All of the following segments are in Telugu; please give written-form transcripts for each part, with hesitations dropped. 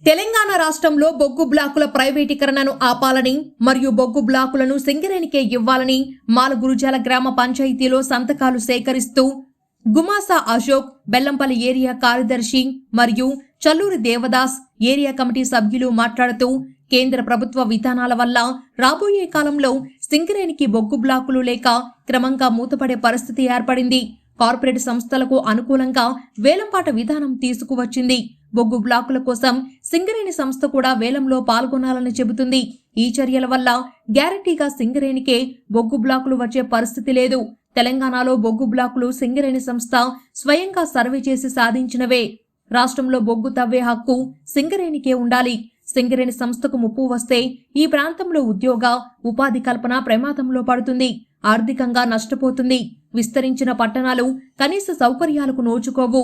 తెలంగాణ రాష్ట్రంలో బొగ్గు బ్లాకుల ప్రైవేటీకరణను ఆపాలని మరియు బొగ్గు బ్లాకులను సింగరేణికే ఇవ్వాలని మాలగురుజాల గ్రామ పంచాయతీలో సంతకాలు సేకరిస్తూ గుమాసా అశోక్, బెల్లంపల్లి ఏరియా కార్యదర్శి మరియు చల్లూరి దేవదాస్ ఏరియా కమిటీ సభ్యులు మాట్లాడుతూ కేంద్ర ప్రభుత్వ విధానాల వల్ల రాబోయే కాలంలో సింగరేణికి బొగ్గు బ్లాకులు లేక క్రమంగా మూతపడే పరిస్థితి ఏర్పడింది. కార్పొరేట్ సంస్థలకు అనుకూలంగా వేలంపాట విధానం తీసుకువచ్చింది. బొగ్గు బ్లాకుల కోసం సింగరేణి సంస్థ కూడా వేలంలో పాల్గొనాలని చెబుతుంది. ఈ చర్యల వల్ల గ్యారంటీగా సింగరేణికే బొగ్గు బ్లాకులు వచ్చే పరిస్థితి లేదు. తెలంగాణలో బొగ్గు బ్లాకులు సింగరేణి సంస్థ స్వయంగా సర్వే చేసి సాధించినవే. రాష్ట్రంలో బొగ్గు తవ్వే హక్కు సింగరేణికే ఉండాలి. సింగరేణి సంస్థకు ముప్పు వస్తే ఈ ప్రాంతంలో ఉద్యోగ ఉపాధి కల్పన ప్రమాదంలో పడుతుంది, ఆర్థికంగా నష్టపోతుంది. విస్తరించిన పట్టణాలు కనీస సౌకర్యాలకు నోచుకోవు.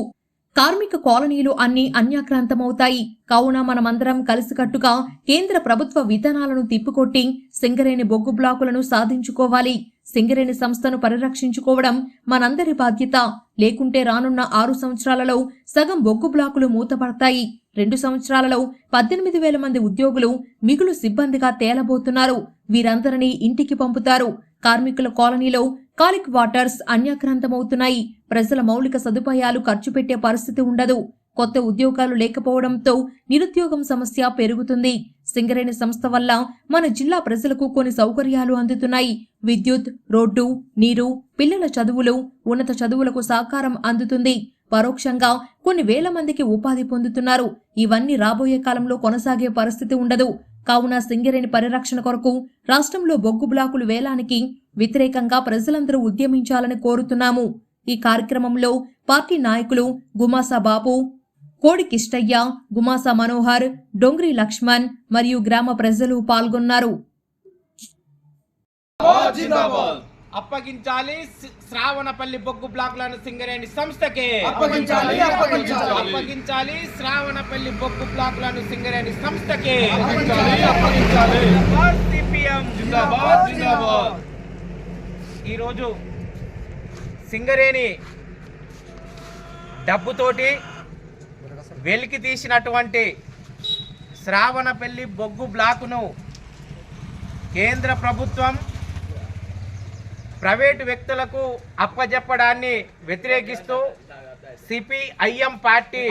కార్మిక కాలనీలు అన్ని అన్యాక్రాంతమవుతాయి. కావున మనమందరం కలిసికట్టుగా కేంద్ర ప్రభుత్వ విధానాలను తిప్పికొట్టి సింగరేణి బొగ్గు బ్లాకులను సాధించుకోవాలి. సింగరేణి సంస్థను పరిరక్షించుకోవడం మనందరి బాధ్యత. లేకుంటే రానున్న 6 సంవత్సరాలలో సగం బొగ్గు బ్లాకులు మూతపడతాయి. 2 సంవత్సరాలలో 18,000 మంది ఉద్యోగులు మిగులు సిబ్బందిగా తేలబోతున్నారు. వీరందరినీ ఇంటికి పంపుతారు. కార్మికుల కాలనీలో కాలిక్ వాటర్స్ అన్యాక్రాంతమవుతున్నాయి. ప్రజల మౌలిక సదుపాయాలు ఖర్చు పెట్టే పరిస్థితి ఉండదు. కొత్త ఉద్యోగాలు లేకపోవడంతో నిరుద్యోగం సమస్య పెరుగుతుంది. సింగరేణి సంస్థ వల్ల మన జిల్లా ప్రజలకు కొన్ని సౌకర్యాలు అందుతున్నాయి. విద్యుత్, రోడ్డు, నీరు, పిల్లల చదువులు, ఉన్నత చదువులకు సహకారం అందుతుంది. పరోక్షంగా కొన్ని వేల మందికి ఉపాధి పొందుతున్నారు. ఇవన్నీ రాబోయే కాలంలో కొనసాగే పరిస్థితి ఉండదు. కావున సింగరేణి పరిరక్షణ కొరకు రాష్ట్రంలో బొగ్గు బ్లాకులు వేలానికి వ్యతిరేకంగా ప్రజలందరూ ఉద్యమించాలని కోరుతున్నాము. ఈ కార్యక్రమంలో పార్టీ నాయకులు గుమాసా బాబు, కోడి కిష్టయ్య, గుమాసా మనోహర్, డొంగ్రి లక్ష్మణ్ మరియు గ్రామ ప్రజలు పాల్గొన్నారు. అప్పగించాలి శ్రావణపల్లి బొగ్గు బ్లాకులను సింగరేణి సంస్థకే. అప్పగించాలి శ్రావణపల్లి బొగ్గు బ్లాకులను సింగరేణి సంస్థకే. ఈరోజు సింగరేణి డబ్బుతోటి వెలికి తీసినటువంటి శ్రావణపల్లి బొగ్గు బ్లాకును కేంద్ర ప్రభుత్వం ప్రైవేటు వ్యక్తులకు అప్పజెప్పడాన్ని వ్యతిరేకిస్తూ సిపిఐఎం పార్టీ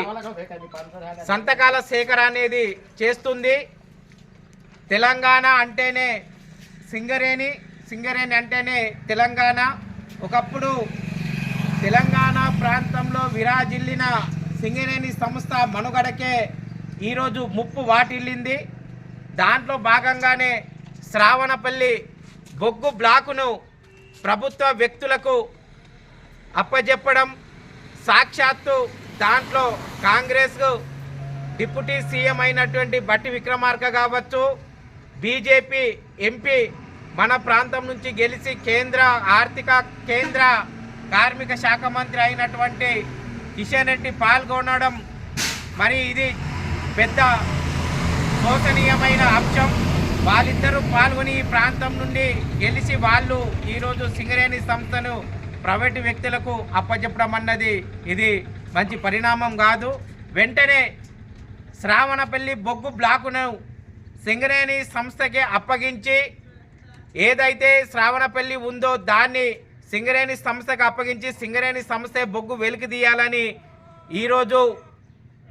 సంతకాల సేకరణ అనేది చేస్తుంది. తెలంగాణ అంటేనే సింగరేణి, సింగరేణి అంటేనే తెలంగాణ. ఒకప్పుడు తెలంగాణ ప్రాంతంలో విరాజిల్లిన సింగరేణి సంస్థ మనుగడకే ఈరోజు ముప్పు వాటిల్లింది. దాంట్లో భాగంగానే శ్రావణపల్లి బొగ్గు బ్లాకును ప్రభుత్వ వ్యక్తులకు అప్పజెప్పడం, సాక్షాత్తు దాంట్లో కాంగ్రెస్ డిప్యూటీ సీఎం అయినటువంటి బట్టి విక్రమార్క కావచ్చు, బీజేపీ ఎంపీ మన ప్రాంతం నుంచి గెలిచి కేంద్ర కార్మిక శాఖ మంత్రి అయినటువంటి కిషన్ రెడ్డి పాల్గొనడం మరి ఇది పెద్ద శోచనీయమైన అంశం. వాళ్ళిద్దరూ పాల్గొని ఈ ప్రాంతం నుండి గెలిచి వాళ్ళు ఈరోజు సింగరేణి సంస్థను ప్రైవేటు వ్యక్తులకు అప్పచెప్పడం అన్నది ఇది మంచి పరిణామం కాదు. వెంటనే శ్రావణపల్లి బొగ్గు బ్లాకును సింగరేణి సంస్థకే అప్పగించి ఏదైతే శ్రావణపల్లి ఉందో దాన్ని సింగరేణి సంస్థకు అప్పగించి సింగరేణి సంస్థే బొగ్గు వెలికి తీయాలని ఈరోజు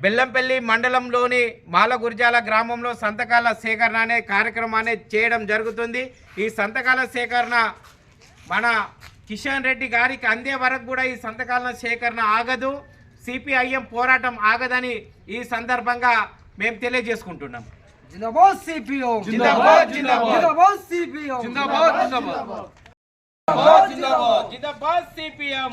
బెల్లంపల్లి మండలంలోని మాలగుర్జాల గ్రామంలో సంతకాల సేకరణ అనే కార్యక్రమాన్ని చేయడం జరుగుతుంది. ఈ సంతకాల సేకరణ మన కిషన్ రెడ్డి గారికి అందే వరకు కూడా ఈ సంతకాల సేకరణ ఆగదు, సిపిఐఎం పోరాటం ఆగదని ఈ సందర్భంగా మేము తెలియజేసుకుంటున్నాం. జిందాబాద్ సిపిఐ, జిందాబాద్ జిందాబాద్ సిపిఐ, జిందాబాద్ జిందాబాద్ జిందాబాద్ సిపిఎం,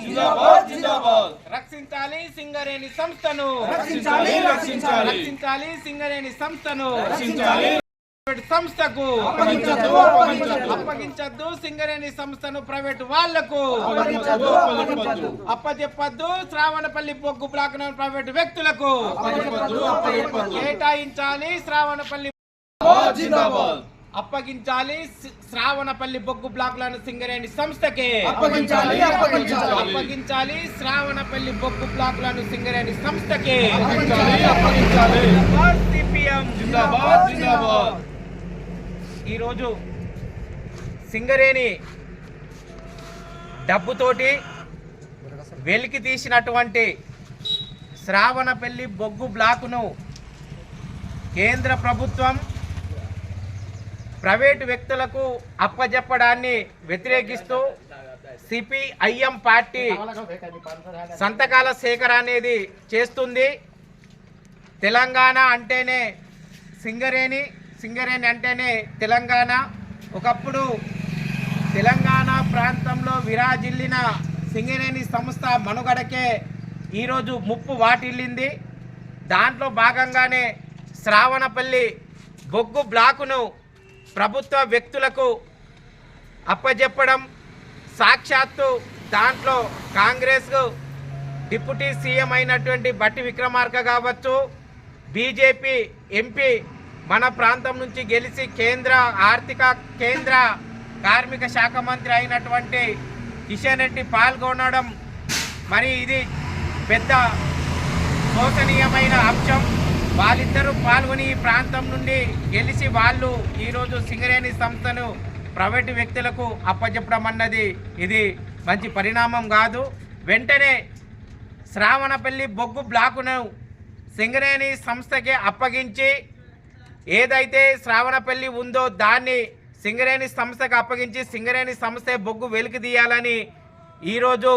రక్షించాలి సింగరేణి సంస్థను, రక్షించాలి సింగరేణి సంస్థను, సంస్థకు అప్పగించద్దు సింగరేణి సంస్థను ప్రైవేటు వాళ్లకు అప్పచెప్పద్దు. శ్రావణపల్లి బొగ్గు బ్లాక్ ప్రైవేటు వ్యక్తులకు కేటాయించాలి. శ్రావణపల్లి అప్పగించాలి శ్రావణపల్లి బొగ్గు బ్లాకులను సింగరేణి సంస్థకే. అప్పగించాలి శ్రావణపల్లి బొగ్గు బ్లాకులను సింగరేణి సంస్థకే. సిపిఎం జిందాబాద్ జిందాబాద్. ఈరోజు సింగరేణి డబ్బుతోటి వెలికి తీసినటువంటి శ్రావణపల్లి బొగ్గు బ్లాకును కేంద్ర ప్రభుత్వం ప్రైవేటు వ్యక్తులకు అప్పజెప్పడాన్ని వ్యతిరేకిస్తూ సిపిఐఎం పార్టీ సంతకాల సేకరణ అనేది చేస్తుంది. తెలంగాణ అంటేనే సింగరేణి, సింగరేణి అంటేనే తెలంగాణ. ఒకప్పుడు తెలంగాణ ప్రాంతంలో విరాజిల్లిన సింగరేణి సంస్థ మనుగడకే ఈరోజు ముప్పు వాటిల్లింది. దాంట్లో భాగంగానే శ్రావణపల్లి బొగ్గు బ్లాకును ప్రభుత్వ వ్యక్తులకు అప్పజెప్పడం, సాక్షాత్తు దాంట్లో కాంగ్రెస్ డిప్యూటీ సీఎం అయినటువంటి బట్టి విక్రమార్క కావచ్చు, బీజేపీ ఎంపీ మన ప్రాంతం నుంచి గెలిచి కేంద్ర కార్మిక శాఖ మంత్రి అయినటువంటి కిషన్ రెడ్డి పాల్గొనడం, మరి ఇది పెద్ద శోచనీయమైన అంశం. వాళ్ళిద్దరూ పాల్గొని ఈ ప్రాంతం నుండి గెలిచి వాళ్ళు ఈరోజు సింగరేణి సంస్థను ప్రైవేటు వ్యక్తులకు అప్పచెప్పడం అన్నది ఇది మంచి పరిణామం కాదు. వెంటనే శ్రావణపల్లి బొగ్గు బ్లాకును సింగరేణి సంస్థకి అప్పగించి, ఏదైతే శ్రావణపల్లి ఉందో దాన్ని సింగరేణి సంస్థకు అప్పగించి సింగరేణి సంస్థ బొగ్గు వెలికి తీయాలని ఈరోజు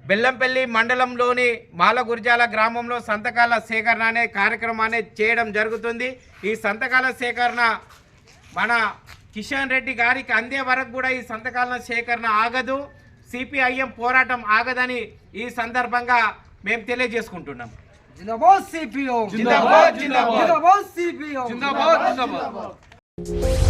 బెల్లంపల్లి మండలంలోని మాలగుర్జాల గ్రామంలో సంతకాల సేకరణ అనే కార్యక్రమాన్ని చేయడం జరుగుతుంది. ఈ సంతకాల సేకరణ మన కిషన్ రెడ్డి గారికి అందే వరకు కూడా ఈ సంతకాల సేకరణ ఆగదు, సిపిఐఎం పోరాటం ఆగదని ఈ సందర్భంగా మేము తెలియజేసుకుంటున్నాం. జిందాబాద్ సిపిఎం జిందాబాద్ జిందాబాద్. జిందాబాద్ సిపిఎం జిందాబాద్ జిందాబాద్.